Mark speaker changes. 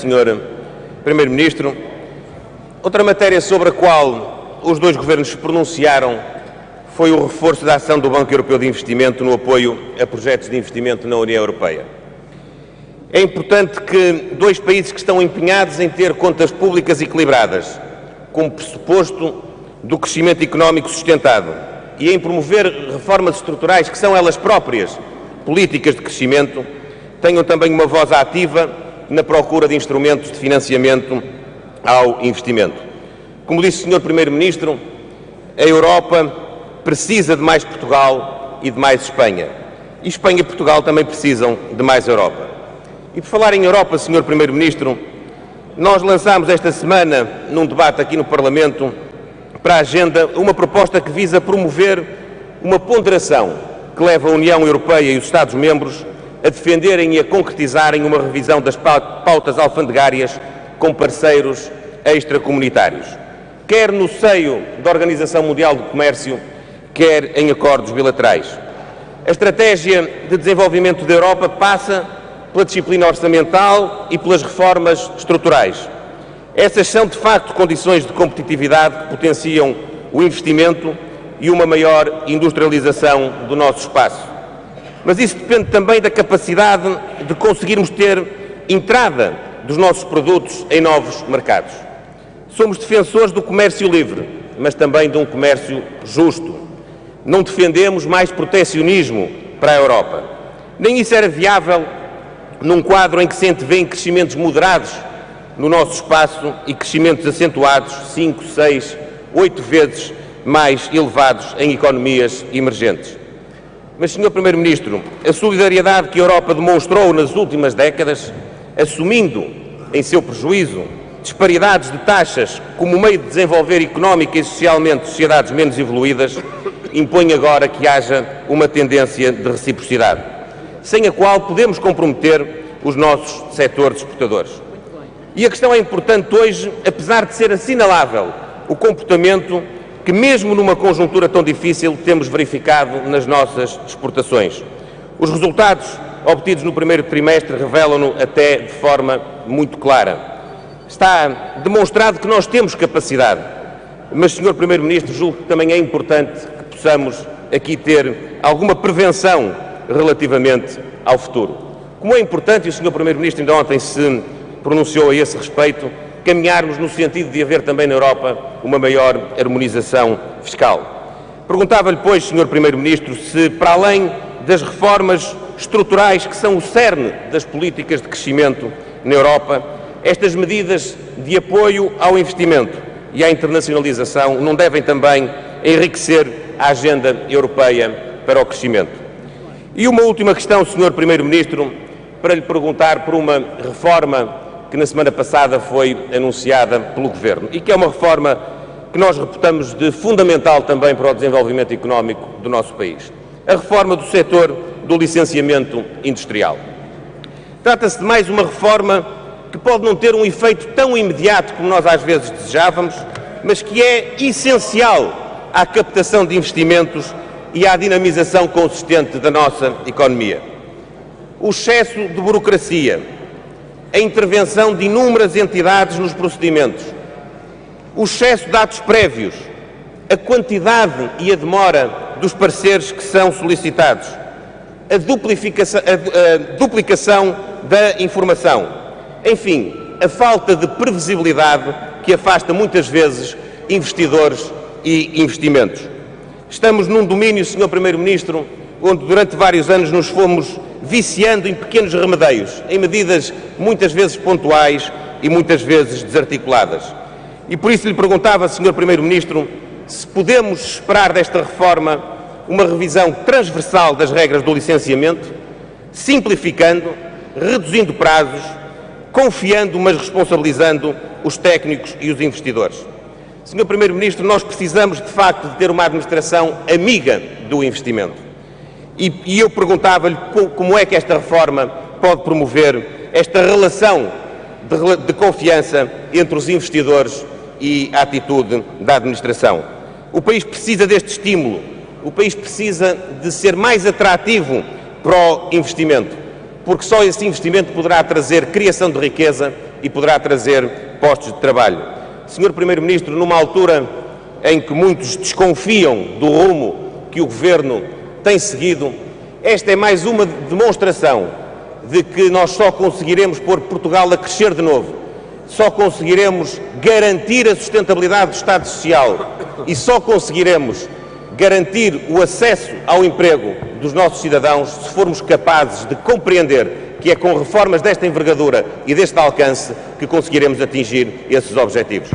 Speaker 1: Sr. Primeiro-Ministro. Outra matéria sobre a qual os dois governos se pronunciaram foi o reforço da ação do Banco Europeu de Investimento no apoio a projetos de investimento na União Europeia. É importante que dois países que estão empenhados em ter contas públicas equilibradas, como pressuposto do crescimento económico sustentado, e em promover reformas estruturais que são elas próprias políticas de crescimento, tenham também uma voz ativa na procura de instrumentos de financiamento ao investimento. Como disse o Sr. Primeiro-Ministro, a Europa precisa de mais Portugal e de mais Espanha. E Espanha e Portugal também precisam de mais Europa. E por falar em Europa, Sr. Primeiro-Ministro, nós lançámos esta semana, num debate aqui no Parlamento, para a agenda, uma proposta que visa promover uma ponderação que leva a União Europeia e os Estados-membros a defenderem e a concretizarem uma revisão das pautas alfandegárias com parceiros extracomunitários, quer no seio da Organização Mundial do Comércio, quer em acordos bilaterais. A estratégia de desenvolvimento da Europa passa pela disciplina orçamental e pelas reformas estruturais. Essas são, de facto, condições de competitividade que potenciam o investimento e uma maior industrialização do nosso espaço. Mas isso depende também da capacidade de conseguirmos ter entrada dos nossos produtos em novos mercados. Somos defensores do comércio livre, mas também de um comércio justo. Não defendemos mais protecionismo para a Europa. Nem isso era viável num quadro em que se antevêem crescimentos moderados no nosso espaço e crescimentos acentuados 5, 6, 8 vezes mais elevados em economias emergentes. Mas, Sr. Primeiro-Ministro, a solidariedade que a Europa demonstrou nas últimas décadas, assumindo em seu prejuízo disparidades de taxas como meio de desenvolver económica e socialmente sociedades menos evoluídas, impõe agora que haja uma tendência de reciprocidade, sem a qual podemos comprometer os nossos setores exportadores. E a questão é importante hoje, apesar de ser assinalável o comportamento que, mesmo numa conjuntura tão difícil, temos verificado nas nossas exportações. Os resultados obtidos no primeiro trimestre revelam-no até de forma muito clara. Está demonstrado que nós temos capacidade, mas, Sr. Primeiro-Ministro, julgo que também é importante que possamos aqui ter alguma prevenção relativamente ao futuro. Como é importante, e o Sr. Primeiro-Ministro ainda ontem se pronunciou a esse respeito, caminharmos no sentido de haver também na Europa uma maior harmonização fiscal. Perguntava-lhe, pois, Sr. Primeiro-Ministro, se para além das reformas estruturais que são o cerne das políticas de crescimento na Europa, estas medidas de apoio ao investimento e à internacionalização não devem também enriquecer a agenda europeia para o crescimento. E uma última questão, Sr. Primeiro-Ministro, para lhe perguntar por uma reforma que na semana passada foi anunciada pelo Governo e que é uma reforma que nós reputamos de fundamental também para o desenvolvimento económico do nosso país. A reforma do setor do licenciamento industrial. Trata-se de mais uma reforma que pode não ter um efeito tão imediato como nós às vezes desejávamos, mas que é essencial à captação de investimentos e à dinamização consistente da nossa economia. O excesso de burocracia, a intervenção de inúmeras entidades nos procedimentos, o excesso de atos prévios, a quantidade e a demora dos pareceres que são solicitados, a duplicação da informação, enfim, a falta de previsibilidade que afasta muitas vezes investidores e investimentos. Estamos num domínio, Sr. Primeiro-Ministro, onde durante vários anos nos fomos viciando em pequenos remedeios, em medidas muitas vezes pontuais e muitas vezes desarticuladas. E por isso lhe perguntava, Sr. Primeiro-Ministro, se podemos esperar desta reforma uma revisão transversal das regras do licenciamento, simplificando, reduzindo prazos, confiando, mas responsabilizando os técnicos e os investidores. Sr. Primeiro-Ministro, nós precisamos de facto de ter uma administração amiga do investimento. E eu perguntava-lhe como é que esta reforma pode promover esta relação de confiança entre os investidores e a atitude da administração. O país precisa deste estímulo, o país precisa de ser mais atrativo para o investimento, porque só esse investimento poderá trazer criação de riqueza, e poderá trazer postos de trabalho. Sr. Primeiro-Ministro, numa altura em que muitos desconfiam do rumo que o Governo tem seguido, esta é mais uma demonstração de que nós só conseguiremos pôr Portugal a crescer de novo, só conseguiremos garantir a sustentabilidade do Estado Social e só conseguiremos garantir o acesso ao emprego dos nossos cidadãos se formos capazes de compreender que é com reformas desta envergadura e deste alcance que conseguiremos atingir esses objetivos.